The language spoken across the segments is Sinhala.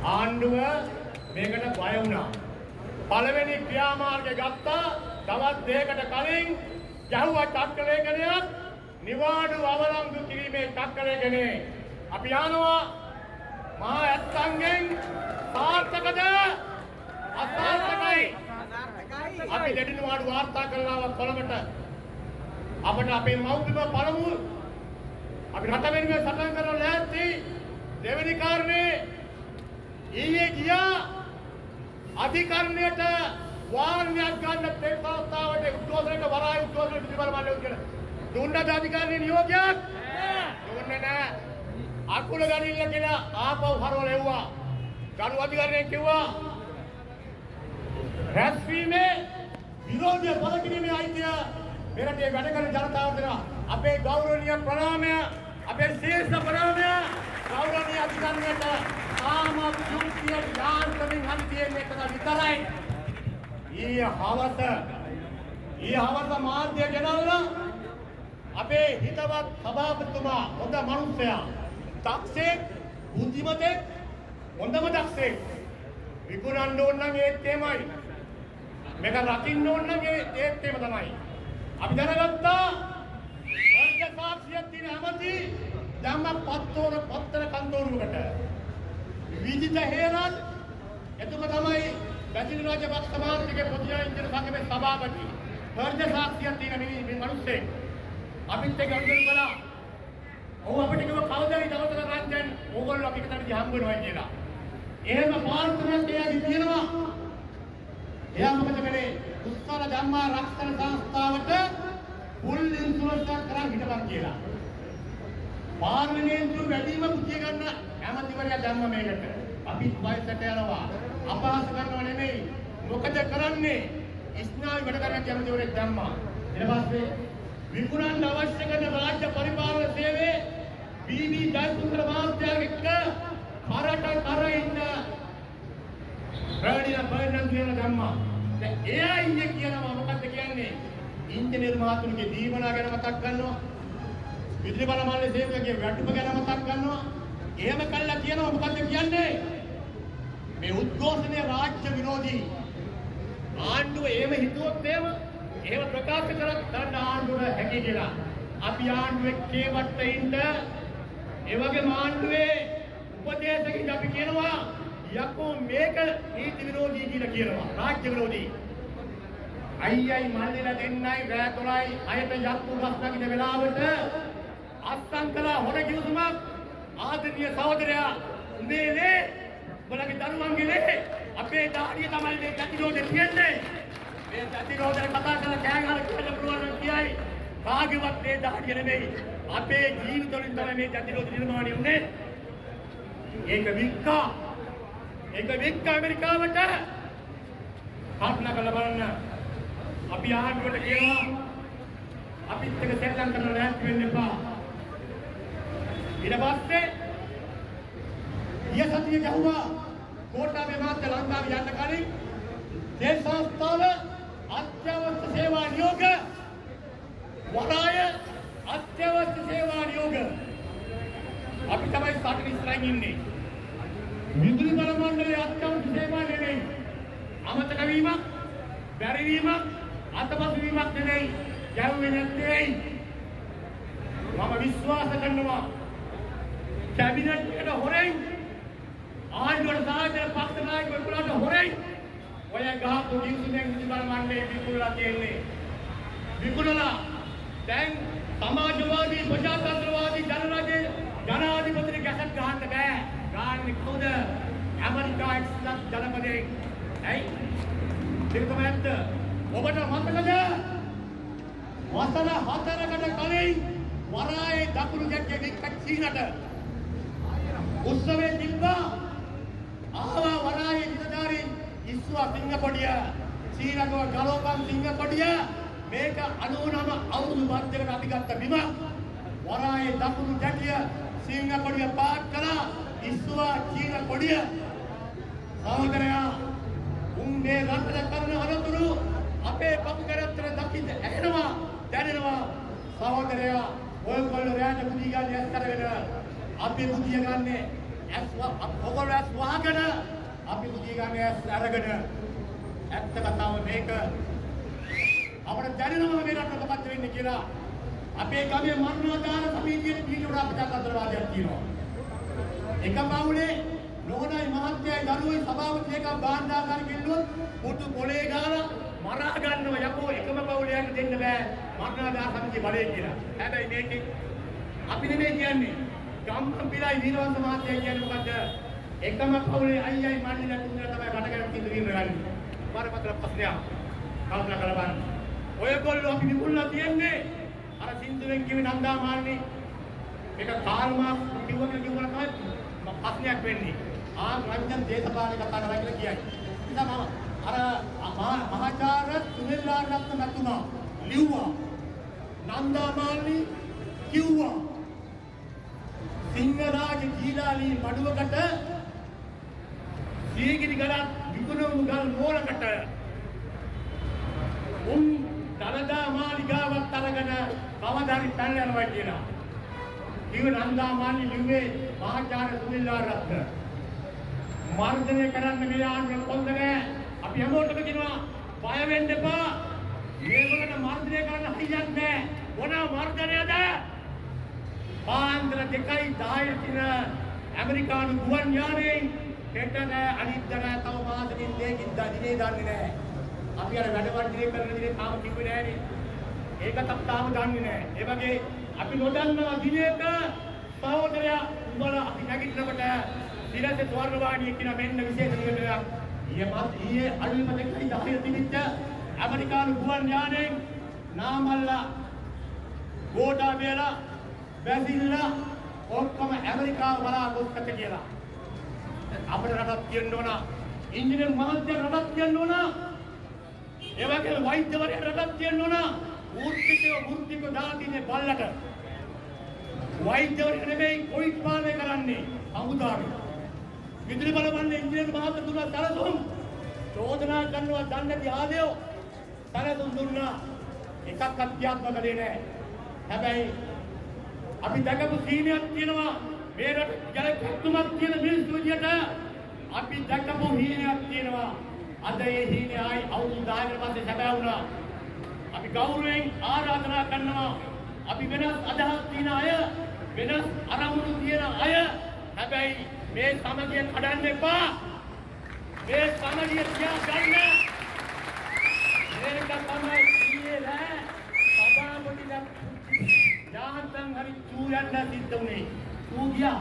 ආණ්ඩුව මේකට බය වුණා. පළවෙනි ක්‍රියාමාර්ගය ගත්තා. තවත් දෙයකට කලින් ගැහුවා චක්‍රලේඛනයක් නිවාඩු අවලංගු කිරීමේ චක්‍රලේඛනේ. අපි යනවා මහා ඇත්තන්ගෙන් සාර්ථකද අසාර්ථකයි. අපි දෙඩි නිවාඩු වාර්තා කරනවා කොළඹට. අපට අපේ මෞඛ්‍යම පළමු අපි රට වෙනුවෙන් සටන් කරන ලෑස්ති. දෙවෙනි කාරණේ ඊයේ ගියා අධිකරණයට වාරණයක් ගන්න තේසාස්තාවට උද්ඝෝෂණයට වරාය උද්ඝෝෂණයට පිළිබල මල්ලේ කියලා දුන්නද අධිකාරිය නියෝගයක් දුන්නේ නැහැ. අකුල ගනින්න කියලා ආපහු හරවල එව්වා. ගරු අධිකාරියෙන් කිව්වා රැස්වීමේ විරෝධය පළකිරීමේ අයිතිය මෙරටේ වැඩ කරන ජනතාවට දෙනවා. අපේ ගෞරවනීය ප්‍රණාමය අපේ ශීර්ෂ ප්‍රණාමය ගෞරවනීය අධිකාරියට ආම යුක්තිය යාන්ත්‍රණින් හරි තියෙන්නේ එක විතරයි. ඊ හවස මාධ්‍ය ගෙනල්ලා අපේ හිතවත් සභාපතිතුමා හොඳ මනුස්සයා දක්ෂෙක් බුද්ධිමතෙක් හොඳම දක්ෂෙක් විකුණන්න ඕන නම් ඒත් එමයයි මේක රකින්න ඕන නම් ඒත් එම තමයි. අපි දැනගත්තා වර්ග සාක්ෂියක් තියෙන ඇමති ධම්ම පත්තර කන්තෝරුවකට විජිත හේරත් එතුම තමයි බැසිල් රාජපක්ෂ සමාජයේ පොදියා ඉන්දියානු සංගමේ සභාපති. වර්ග සාක්ෂියක් තියෙන මේ මිනිස්සෙක් අපිත් එක්ක අඳුරු කළා. ඔව් අපිට කිව්ව කවදායි දවසක රාජ්‍යයන් ඕගොල්ලෝ අපි කතරදී හම්බ වෙනවා කියලා. එහෙම පාර්තනයක් එයාගේ තියෙනවා. එයා මොකද කළේ? උත්තර ධම්මා රක්ෂණ සංස්ථාවට ෆුල් ඉන්ෂුරන්ස් එකක් කරන් හිටපන් කියලා. පාර්ලිමේන්තුව වැඩිම පුතිය ගන්න ඇමතිවරයා ධම්ම මේකට. අපි වයසට යනවා. අපහාස කරනව නෙමෙයි. මොකද කරන්නේ? ඉස්නාවි වැඩ කරන ඇමතිවරයෙක් ධම්මා. ඊට පස්සේ විකුණන්න අවශ්‍ය කරන රාජ්‍ය පරිපාලන සේවයේ බීබී ජයසුන්දර මහත්තයාගේ එක්ක කර ඉන්න බර්ණන් කියන ධම්මා. දැන් එයා ඉන්නේ කියනවා මොකද්ද කියන්නේ? ඉන්ජිනේරු මහතුන්ගේ දීවනා ගැන මතක් කරනවා. විදුලි බල මාලේ සේවකගේ වැටුප ගැන මතක් කරනවා. එහෙම කළා කියනවා මොකද්ද කියන්නේ? මේ උද්ඝෝෂණය රාජ්‍ය විරෝධී. ආණ්ඩුව එහෙම හිතුවොත් එහෙම ප්‍රකාශ කරත් ගන්න ආණ්ඩුව හැකි කියලා. අපි ආණ්ඩුවේ කේවට ඉන්න ඒ වගේ ආණ්ඩුවේ උපදේශකින් අපි කියනවා යකෝ මේක නීති විරෝධී කියලා කියනවා. රාජ්‍ය විරෝධී. අයියයි මල්ලිලා දෙන්නයි රෑ 3යි 6ට යක්කු ගස්නගින වෙලාවට අස්සම් කළා හොර කිව්සුමක් ආදරණීය සහෝදරයා උඹේ උඹලගේ දරුවන්ගේ අපේ දාඩිය තමයි මේ ප්‍රතිරෝධය කියන්නේ. මේ ප්‍රතිරෝධය කතා කරලා කෑ ගහලා කියන්න පුළුවන් නම් කියයි. කාගේවත් මේ දාඩිය නෙමෙයි. අපේ ජීවිතවලින් තමයි මේ ප්‍රතිරෝධ නිර්මාණය වුනේ. ඒක වික්කා ඇමරිකාවට කල්පනා කරලා බලන්න. අපි ආණ්ඩුවට කියනවා අපිත් එක්ක සෙල්ලම් කරන්න ලෑස්ති වෙන්න එපා. ඊට පස්සේ ඊයසතිය ගහුවා කෝට්ටාවේ මාත්‍ය ලංකාවේ යන්න කලින් මේ සංස්ථාව අත්‍යවශ්‍ය සේවා නියෝග වරාය අත්‍යවශ්‍ය සේවා නියෝග අපි තමයි සාකච්ඡා ඉස්සරහින් ඉන්නේ. විදුලි බල මණ්ඩලයේ අත්‍යවශ්‍ය සේවා නෙවෙයි. අමතක වීමක්, බැරි වීමක්, අතපසු වීමක් නෙවෙයි. ගැව්වේ නැත්තේ. මම විශ්වාස කරනවා කැබිනට් එකට හොරෙන් ආණ්ඩුවට සාධාරණ පක්ෂ නායකයෙකුට හොරෙන් ඔය ගහපු කිව්සුමෙන් විදුලි බල මණ්ඩලයේ විකුණලා තියෙන්නේ. විකුණලා දැන් සමාජවාදී ප්‍රජාතන්ත්‍රවාදී ජනාධිපති ගැසට් ගහන්න බෑ. ගාන්නේ කවුද? ඇමරිකා එක්සත් ජනපදයේ. ඇයි? ඒක තමයි ඇත්ත. ඔබට මතකද? වසර 4කට කලින් වරායේ දකුණු ගැට්ටිය චීනට උත්සවයේ තිබ්බා. ආවා වරායේ නිලධාරීන් ඉස්සුවා සිංගපොඩිය. චීනකව ගලෝපන් සිංගපොඩිය. මේක 99 අවුරුදු මැදකට අපි ගත්ත බිම. වරායේ දකුණු ගැට්ටිය සිංගපොඩිය පාත් කළා. ඉස්සුවා චීන පොඩිය. සහෝදරයා උන්නේ රටට කරන අනතුරු අපේ කපු කරත්තර දකින්න ඇහෙනවා දැනෙනවා. සහෝදරයා ඔයගොල්ලෝ රැඳ පුදී ගන්න ඇස් කරගෙන අපි පුදිය ගන්නේ ඔගොල්ලෝ ඇස් වහගෙන අපි බුද්ධි ගානේ අරගෙන ඇත්ත කතාව මේක අපිට දැනෙනවා මේ රට මොකක්ද වෙන්නේ කියලා. අපේ ගමේ මරණාධාර සමිතියේ පිළිතුරු අපජාතන්ත්‍රවාදයක් තියෙනවා. එක පවුලේ නෝනයි මහත්තයයි දරුවෝයි සභාපති එකක් බාණ්ඩාකාර කිල්ලුවොත් පුතු පොලේ ගාලා මරා ගන්නවා යකෝ එකම පවුලයට දෙන්න බෑ මරණාධාර සමිතිය බලය කියලා. හැබැයි මේකේ අපි නෙමෙයි කියන්නේ ගම්පිලයි වීරවන්ත මහත්තයා කියන්නේ මොකද්ද? එකම පවුලේ අයියයි මල්ලිලා තුන්දෙනා තමයි රට ගැන කිඳ වීම ගන්නේ. බරපතල ප්‍රශ්නයක්. කල්පනා කරලා බලන්න. ඔයගොල්ලෝ අපි විකුණලා තියන්නේ අර සින්දුවෙන් කිව්වේ නන්දා මාන්නේ මේක කාල් මාක්ස් කිව්වම තමයි ප්‍රශ්නයක් වෙන්නේ. රංජන් දේශපාලන කතා කරලා කියලා කියයි. ඉතින් අර මහාචාර්ය සුනිල්ලාරත්න මැතිතුමා ලිව්වා නන්දා මාන්නේ කිව්වා සිංහරාජ ජීලාලි මඩුවකට සීගිරි ගලක් විකුණුම් ගල් මෝලකට දරදා මාලිගාවත් අරගෙන කවදාරි පැන යනවා කියලා. ඉව නන්දා මාලි ලිව්වේ මහාචාර්ය සුනිල්ලාරත්න. මර්ධනය කරන්න මේ ආණ්ඩුව කොන්ද නැහැ. අපි හැමෝටම කියනවා බය වෙන්න එපා. මේගොල්ලන්ට මර්ධනය කරන්න හයියක් නැහැ. මොන මර්ධනයද? පාන්දර 2:10 දින ඇමරිකානු ගුවන් යානයෙන් හෙට නෑ අනිත් නෑ තව මාසෙකින් දෙකකින් දිනේ දන්නේ නෑ. අපි අර වැඩ වර්ධනය කරන දිනේ තාම කිව්වේ නෑනේ. ඒකත් තාම දන්නේ නෑ. ඒ වගේ අපි නොදන්නවා දිනේක සහෝදරයා උඹලා අපි නැගිටිනකොට ඊළඟ ස්වර්ණවාහිනිය කියන මෙන්න විශේෂ නිවැරදියක්. ඊයේ අලුයම 2:10 තිබිච්ච ඇමරිකානු ගුවන් යානයෙන් නාමල්ලා ගෝඨාභයලා බැසිල්ලා ඔක්කොම ඇමරිකාව බලා ගොස්කත කියලා. අපේ රටක් කියන්න ඕන. ඉංජිනේරු මහත්ය රටක් කියන්න ඕන. ඒ වගේම වෛද්‍යවරයා රටක් කියන්න ඕන. වෘත්තික දාතිනේ බල්ලට. වෛද්‍යවරයා නෙමෙයි කොවිඩ් පාලනය කරන්නේ අමුදාවේ. විදුලි බල මණ්ඩලයේ ඉංජිනේරු මහත්ය දුන්නා සැලසුම්. චෝදනා කරනවා දන්නේ නැති ආදේව සැලසුම් දුන්නා. එකක් අධ්‍යාත්මක දෙයක් නෑ. හැබැයි අපි දැකපු සීනියක් තියෙනවා මේ රට ජනකතුමක් කියන මිනිස්සු විදියට අපි දැකපු හීනයක් තියෙනවා. අද ඒ හීනේ ආයි අවුරුදු 10කට පස්සේ සැබෑ වුණා. අපි ගෞරවයෙන් ආරාධනා කරනවා අපි වෙනස් අදහස් තියෙන අය වෙනස් අරමුණු තියෙන අය හැබැයි මේ සමගිය කඩන්න එපා. මේ සමගිය තියා ගන්න. මේක තමයි ඊයේ නෑ සභාපතිලා යාන්තම් හරි චූයන්න සිද්ධ උනේ. ඌ ගියා.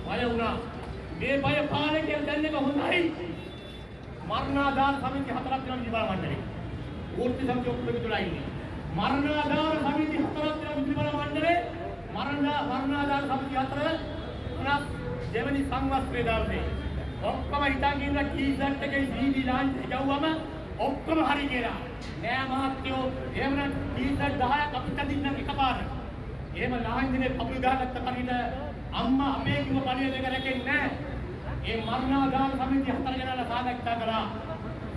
බය වුණා. මේ බය පාලකයන් දැන් එක හොඳයි. මරණාධාර සමිති 4ක් තියෙනවා විදුලි බල මණ්ඩලේ. වෘත්ති සමිතිය ඔක්කොම විදුලයි ඉන්නේ. මරණාධාර සමිති 4ක් තියෙනවා විදුලි බල මණ්ඩලේ. මරණාධාර සමිති 4 උනස් දෙවනි සංවස්ත්‍රය දාන්නේ. ඔක්කොම හිතන් ඉන්න කීසට් එකේ CD ලාන්ච් එකවම ඔක්කොම හරි කියලා. නෑ මහත්තයෝ එහෙම නම් කීසට් 10ක් අපිට දින්න එකපාරට. එහෙම ලාංඡනේ අපු ගාගත්ත කරිට අම්මා අපේ කිව්ව පණිවිඩ දෙක රැකෙන්නේ නැහැ. ඒ මරණාධාර සමිතිය 4 දෙනාලා සාකච්ඡා කරා.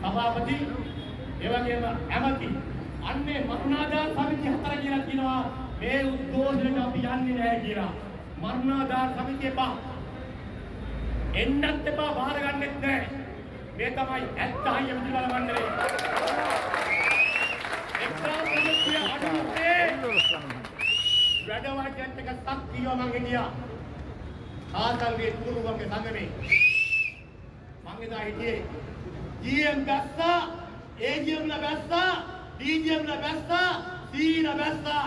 සභාපති ඒ වගේම ඇමති අන්නේ මරණාධාර සමිතිය 4 කියලා කියනවා මේ උද්ඝෝෂණයට අපි යන්නේ නැහැ කියලා. මරණාධාර සමිතිය පහ එන්නත් එපා බාර ගන්නෙත් නැහැ. මේ තමයි ඇත්තයි විදුලි බල මණ්ඩලේ. එක්සත් සමිතිය අඩුවේ වැඩවලට එක සක්තිය මං හිටියා. ආතල්ගේ කුරුගම්ගේ සංගමේ. මං එදා හිටියේ GM බැස්සා, AGM ලා බැස්සා, DGM ලා බැස්සා, C ලා බැස්සා.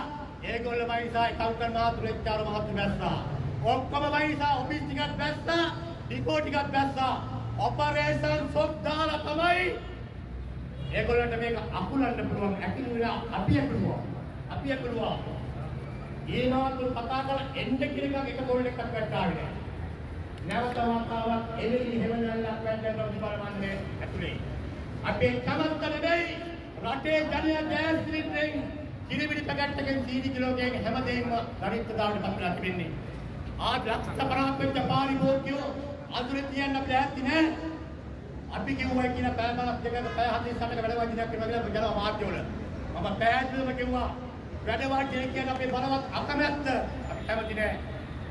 ඒගොල්ලෝ වයිසා කවුන්ටර් මාතුරු එච්චාර මහත්තු බැස්සා. ඔක්කොම වයිසා ඔෆිස් ටිකක් බැස්සා, ඩිපෝ ටිකක් බැස්සා. ඔපරේෂන් සොක් දාලා තමයි ඒගොල්ලන්ට මේක අකුලන්න පුළුවන්. ඇකිලුවා අපි ඇකුලුවා. ඒනාතුරු කතා කරලා එන්න කියලා එක බෝල් එකක් වැට්ටාවේ නෑ. නැවත වතාවක් එළිලි හැවනල්ලක් වැටෙන විදුලි මණ්ඩලයේ ඇතුලේ. අපේ කමත්ත නෙවෙයි රටේ ජනයා ගෑස් සිලින්ඩරෙන් කිරිබිඩි පැකට් එකෙන් CD කිලෝකයක හැමදේම ගණිත දාවට පත්ලා තිබෙන්නේ. ලක්ෂ 50ක් වෙච්ච පාරිභෝගිකයෝ අඳුරේ තියන්න අපිට ඇත්ති නෑ. අපි කිව්වා කියන පැය 5ක් දෙකක පැය 48ක වැඩ වදිනක් කරනවා කියලා ගලව මාධ්‍යවල. මම පැහැදිලිවම කිව්වා වැඩ වාක්‍යය කියන අපේ බලවත් අකමැත්ත අපි කැමති නෑ.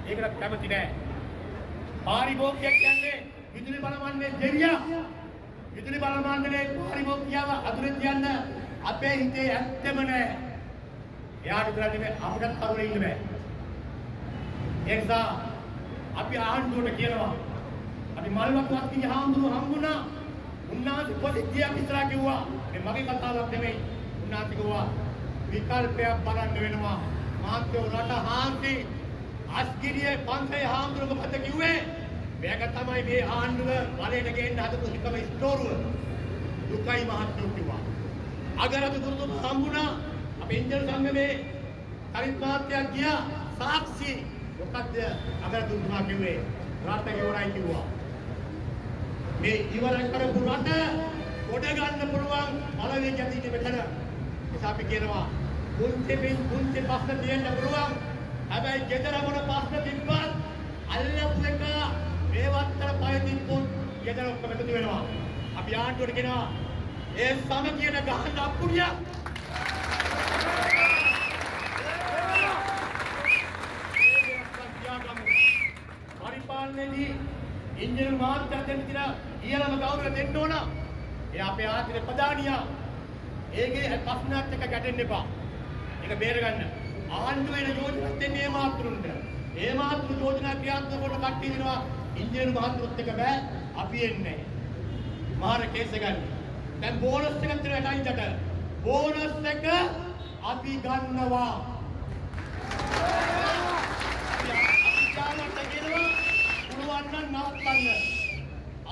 ඒකට කැමති නෑ. පාරිභෝගිකය කියන්නේ විදුලි බල මණ්ඩලය සාමාන්‍ය දෙවියා විදුලි බල මණ්ඩලයේ පරිභෝගිකයව අතුරෙන් තියන්න අපේ හිතේ ඇත්තම නැහැ. එයාට විතරක් නෙමෙයි අපිටත් කරුණේ ඉන්න බෑ. ඒ නිසා අපි ආණ්ඩුවට කියනවා අපි මල්වත්වත් කිය හාමුදුරුවෝ හම්බුණා. උන්වහන්සේ පොසිටියක් ඉස්සරහ කිව්වා. මේ මගේ කතාවක් නෙමෙයි. උන්වහන්සේ කිව්වා විකල්පයක් බලන්න වෙනවා. මාත්‍යෝ රට හාන්ති අස්ගිරියේ පන්සේ හාමුදුරුවෝ මත කිව්වේ මේක තමයි මේ ආණ්ඩුව බලයට ගේන්න හදපු එකම ස්ටෝරුව. දුකයි මහත්මයෝ කිව්වා. අගරතු ගුරුතුම හම්බුණා. අපේ ඉන්ජිනේරු සංගමේ කලින් මාත්‍යක් ගියා සාක්ෂි. මොකද්ද අගරතු ගුරුතුමා කිව්වේ? රට ඉවරයි කිව්වා. මේ ඉවර කරපු රට ගොඩ ගන්න පුළුවන් බලවේගයක් තියෙන්නේ මෙතන. ඒක අපි කියනවා පුංචි ප්‍රශ්න තියෙන්න පුළුවන්. හැබැයි ගෙදර මොන ප්‍රශ්න තිබ්බත් අල්ලපු එක මේවත්තර පය තිබ්බොත් ගෙදර ඔක්කොම එකතු වෙනවා. අපි ආණ්ඩුවට කියනවා ඒ සමගියට ගහන්න අප්පුඩියක්. පරිපාලනයේදී ඉන්ජිනේරු මහත්තයා දෙන්න තියෙන ඊළම ගෞරවය දෙන්න ඕන. ඒ අපේ ආර්ථික ප්‍රධානියා. ඒකේ ප්‍රශ්නات එක ගැටෙන්න එපා. ඒක බේරගන්න. ආණ්ඩුවේ යෝජනා දෙන්නේ මේ මාතෘන්ට. ඒ මාතෘ යෝජනා ක්‍රියාත්මක කොට කට්ටිය දෙනවා. ඉන්ජිනේරු මහත්තුරුත් එක බෑ. අපි එන්නේ. මාර කේස් ගන්න. දැන් බෝනස් එකක් දෙනවා ටයින්ට. බෝනස් එක අපි ගන්නවා.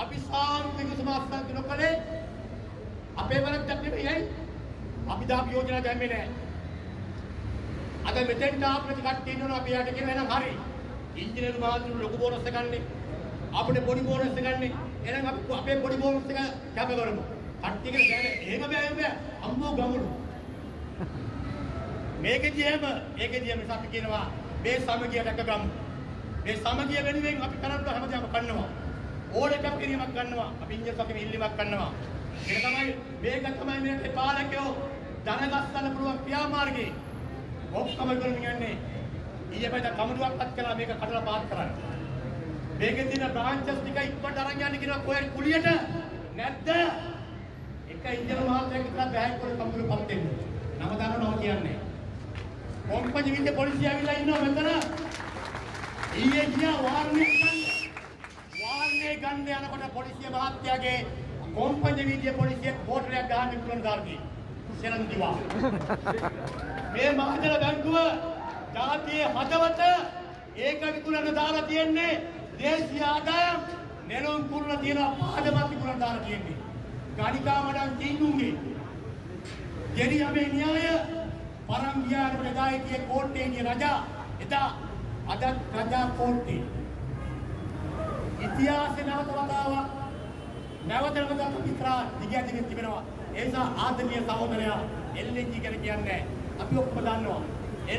අපි සාන්තික සමාජස්ථාන නොකලේ අපේ වරක්දක් නෙමෙයි. අපි දාපු යෝජනා දැම්මේ නැහැ. අද මෙතෙන්ට ආපිට කට්ටිය ඉන්නවා අපි යට කියන එහෙනම් හරි. ඉන්ජිනේරු මහතුරු ලොකු බෝනස් එක ගන්නෙ. අපිට පොඩි බෝනස් එක ගන්නෙ. එහෙනම් අපි අපේ පොඩි බෝනස් එක කැප කරමු. කට්ටිය කියන බෑ එහෙම බෑ අම්මෝ ගමුණු. මේකෙදිම අපි කියනවා මේ සමගිය දැක ගමු. මේ සමගිය වෙනුවෙන් අපි කරන්න හැමදාම කරනවා. ඕන එකක් කිරීමක් ගන්නවා. අපි ඉන්ජිනේරුකම ඉල්ලීමක් කරනවා. මේක තමයි මේකේ පාලකයෝ දැනගස්සන්න පුළුවන් ක්‍රියාමාර්ගය. ඔක්කොම කරමින් යන්නේ. ඊයේ පෙර කමුඩුවක්වත් කළා මේක කඩලා පාත් කරන්න. මේකේ තියෙන බ්‍රාන්චස් ටික ඉක්මනට අරන් යන්න කියනවා කොහෙන් කුලියට නැද්ද? එක ඉන්ජිනේරු මහත්තයෙක් විතර බෑග් වල කමුඩුවපත් දෙන්න. නම දානවා කියන්නේ. කොම්පැනි විදිහේ පොලිසිය ඇවිල්ලා ඉන්නවා මෙතන. ඊයේ ගියා වාර්ණේ ගන්න යනකොට පොලිසිය මහත්තයාගේ කොම්පැනි විදිහේ පොලිසිය බෝටලයක් ගහන්න පුළුවන් කාර්යය. සෙරන් දිවා. මේ මහජන බැංකුව ජාතියේ හදවත ඒක විකුණන්න දාලා තියෙන්නේ දේශීය ආදායම් නෙළුම් කුරුණ තියෙන පාදමත් විකුණන්න දාලා තියෙන්නේ. ගණිකා මඩම් තින්නුගේ. ගෙරියමේ න්‍යාය පරංගියානේ ගායකයේ කෝට්ටේගේ රජා එදා අද රජා කෝට්ටේ ඉතිහාසයේ නැවත වතාවක් විතරා දිගින් තිබෙනවා. ඒ නිසා ආදරණීය සහෝදරයා LNG ගැන කියන්නේ අපි ඔක්කොම දන්නවා.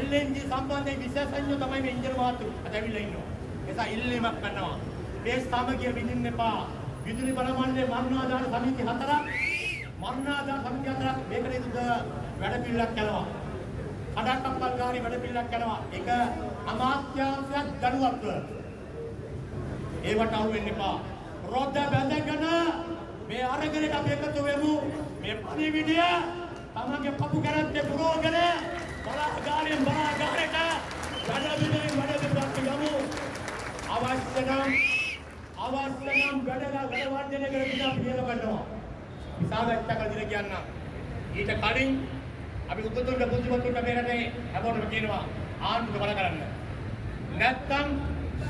LNG සම්බන්ධයෙන් විශේෂඥයෝ තමයි මේ ඉන්ජිනේරු මහතුරු අද ඇවිල්ලා ඉන්නවා. ඒ නිසා ඉල්ලීමක් කරනවා. මේ සමගිය විඳින්න එපා. විදුලි බල මණ්ඩලයේ මරණාධාර සමිති 4ක් මේකට ඉද වැඩ පිළිලක් කරනවා. කඩක්කප්පල්කාරී වැඩ පිළිලක් කරනවා. ඒක අමාත්‍යාංශයක් දඩුවක්ව. ඒවට අහු වෙන්න එපා. රොද්ද බැඳගෙන මේ අරගලට අපි එකතු වෙමු. මේ පණිවිඩය තමගේ පපු කරත්තේ පුරෝගෙන බලාගාරයෙන් බලාගාරයට වැඩ පිළිවෙලක් යමු. අවශ්‍ය නම් වැඩලා වැඩවර්ධනය කරගෙන අපි කියලා ගන්නවා. විසාගත්තා කදින කියන්න. ඊට කලින් අපි උද්දතුන්ට බුද්ධිමතුන්ට මේ රටේ හැමෝටම කියනවා ආණ්ඩුව බල කරන්න. නැත්තම්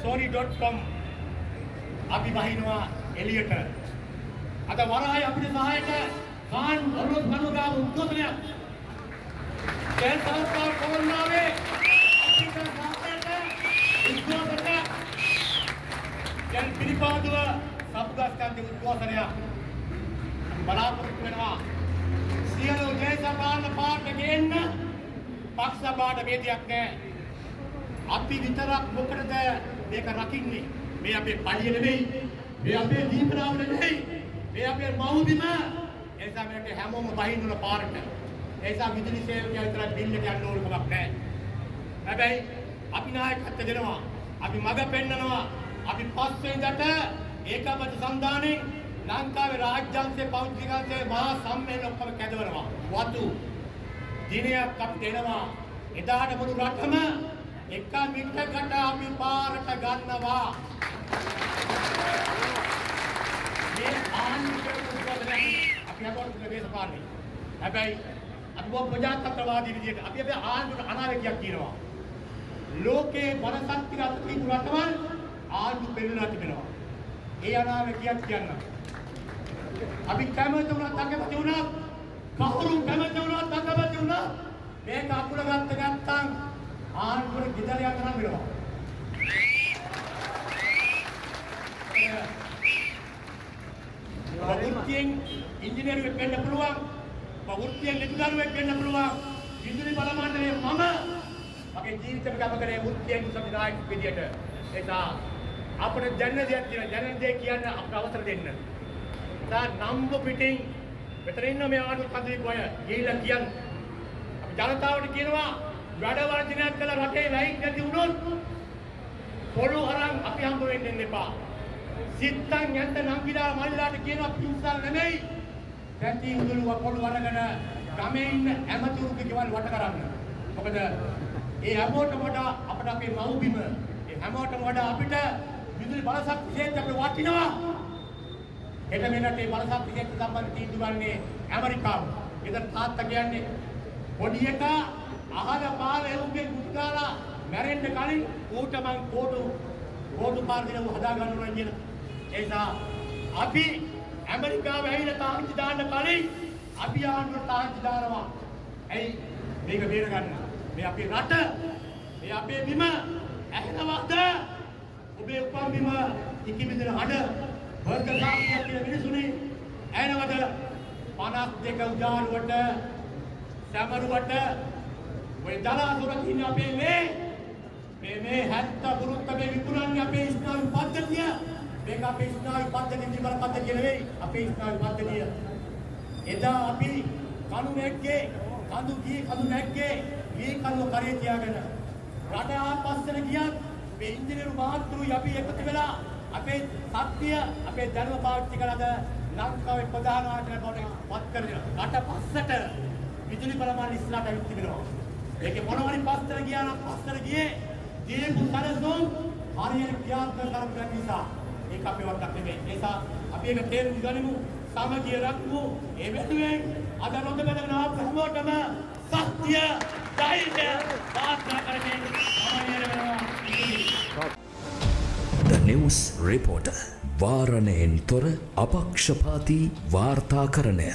sorry.com අපි වහිනවා එළියට. අද වරාය අපිට සහායට කාන් ඔරොත් කනුගාව උද්ඝෝෂණයක්. දැන් සංස්කාර කොරෝනාවේ අපිට සහායට උද්ඝෝෂණයක්. දැන් පිළිපාදුව සබ්ගස්කන්ධ උද්ඝෝෂණයක් බලාපොරොත්තු වෙනවා. සියලු දේශපාලන පාර්ටි ගේන්න පක්ෂ බාඩ වේදියක් නැහැ. අපි විතරක් මොකටද මේක රකින්නේ? මේ අපේ පළිය නෙවෙයි. මේ අපේ දීපනාව නෙවෙයි. මේ අපේ මව්බිම. ඒ නිසා මේක හැමෝම බහින්න ඕන පාරට. ඒ නිසා විදුලි සේවකයා විතරක් බිල් එක යන්න ඕන කමක් නැහැ. හැබැයි අපි නායකත්වය දෙනවා. අපි මඟ පෙන්නනවා. අපි පස්වෙනිදට ඒකාබද්ධ සන්ධානයේ ලංකාවේ රාජ්‍යංශයේ පෞද්ගලිකංශයේ මහා සම්මේලන ඔක්කොම කැඳවනවා. වතු දිනයක් අපිට එනවා. එදාට මුළු රටම එක මිටකට අපි පාරට ගන්නවා. මේ ආණ්ඩුවට උත්සාහයෙන් අපි අපට දේශපාලනේ. හැබැයි අපි ප්‍රජාතන්ත්‍රවාදී විදියට අපි ආණ්ඩුවට අනාවැකියක් කියනවා. ලෝකේ බලශක්තිය අතින් රටවල් ආණ්ඩු පෙරළලා තිබෙනවා. ඒ අනාවැකියක් කියන්න. අපි කැමති වුණා තකපති වුණා කවුරු කැමති වුණා තකපති වුණා මේක අකුල ගත්තම් ආණ්ඩුවට ගෙදර යන්න නම් වෙනවා. වෘත්තියෙන් ඉංජිනේරුවෙක් වෙන්න පුළුවන්. වෘත්තියෙන් නිලධාරියෙක් වෙන්න පුළුවන්. විදුලි බල මණ්ඩලයේ මම මගේ ජීවිතේ ගත කරේ වෘත්තියෙන් සම්ප්‍රදායික විදියට. ඒක අපිට දැනෙන දෙයක් තියෙනවා. දැනෙන දේ කියන්න අපට අවසර දෙන්න. නම්බු පිටින් මෙතන ඉන්න මේ ආණ්ඩු කන්දේ කොය ගිහිල්ලා කියන්න අපි ජනතාවට කියනවා වැඩ වර්ධනයක් කළ රටේ ලයිට් නැති වුණොත් පොළු අරන් අපි හම්බ වෙන්න එපා. සිත්තන් යන්න නංගිලා මල්ලාට කියනවා පින්සල් නෙමෙයි. දැටි උදුළු පොළු අරගෙන ගමේ ඉන්න ඇමතුරුගේ ගෙවල් වට කරන්න. මොකද ඒ හැමෝටම වඩා අපිට අපේ මව්බිම ඒ හැමෝටම වඩා අපිට විදුලි බලශක්ති ක්ෂේත්‍රය අපිට වටිනවා. එතන මෙන්නට ඒ බලශක්ති ක්ෂේත්‍ර සම්බන්ධ තීන්දුව ගන්නේ ඇමරිකාව. ඒතර තාත්තා කියන්නේ පොඩි එකා අහල පාර එවුන්ගේ මුත්කාලා මැරෙන්න කලින් ඌට මං කෝටු පාර දෙනව හදා ගන්නවා කියන. ඒක අපි ඇමරිකාව ඇවිල්ලා තාංචි දාන්න කලින් අපි ආණ්ඩුවට තාංචි දානවා. ඇයි මේක බේර ගන්න? මේ අපේ රට, මේ අපේ බිම ඇහෙනවද? ඔබේ උපන් බිම ඉකිබිඳින හඩ වර්ග සාක්ෂියක් කියන මිනිසුනේ ඇහෙනවද? 52 උජාරුවට සමරුවට ඔය දලාසුර තියෙන අපේ මේ 70 පුරුත්ත මේ විකුණන්නේ අපේ ස්නායු පද්ධතිය. මේක අපේ ස්නායු පද්ධතිය තිබර පද්ධතිය නෙවෙයි අපේ ස්නායු පද්ධතිය. එදා අපි කණු නැග්ගේ කඳු නැග්ගේ මේ කණුව කරේ තියාගෙන රට ආපස්සට ගියත් මේ ඉංජිනේරු මහත්තුරුයි අපි එකතු වෙලා අපේ ශක්තිය අපේ දැනුම පාවිච්චි කරලාද ලංකාවේ ප්‍රධාන ආයතන බවට පත් කරගෙන රට පස්සට විදුලි බලමාන ඉස්සරහට අවිත් තිබෙනවා. ඒකේ මොනවරි පස්සට ගියා නම් පස්සට ගියේ දීපු සැලසුම් හරියට ක්‍රියාත්මක කරපු නිසා ඒක අපේ වරදක් නෙමෙයි. ඒ නිසා අපි ඒක තේරුම් ගනිමු. සමගිය රැක්මු. ඒ වෙනුවෙන් අද රොඳ බඳගෙන ආපු හැමෝටම සත්‍ය ධෛර්යය පාත්‍රා කරමින් සමගිය වෙනවා. The News Reporter වාරණයෙන් තොර අපක්ෂපාතී වාර්තාකරණය.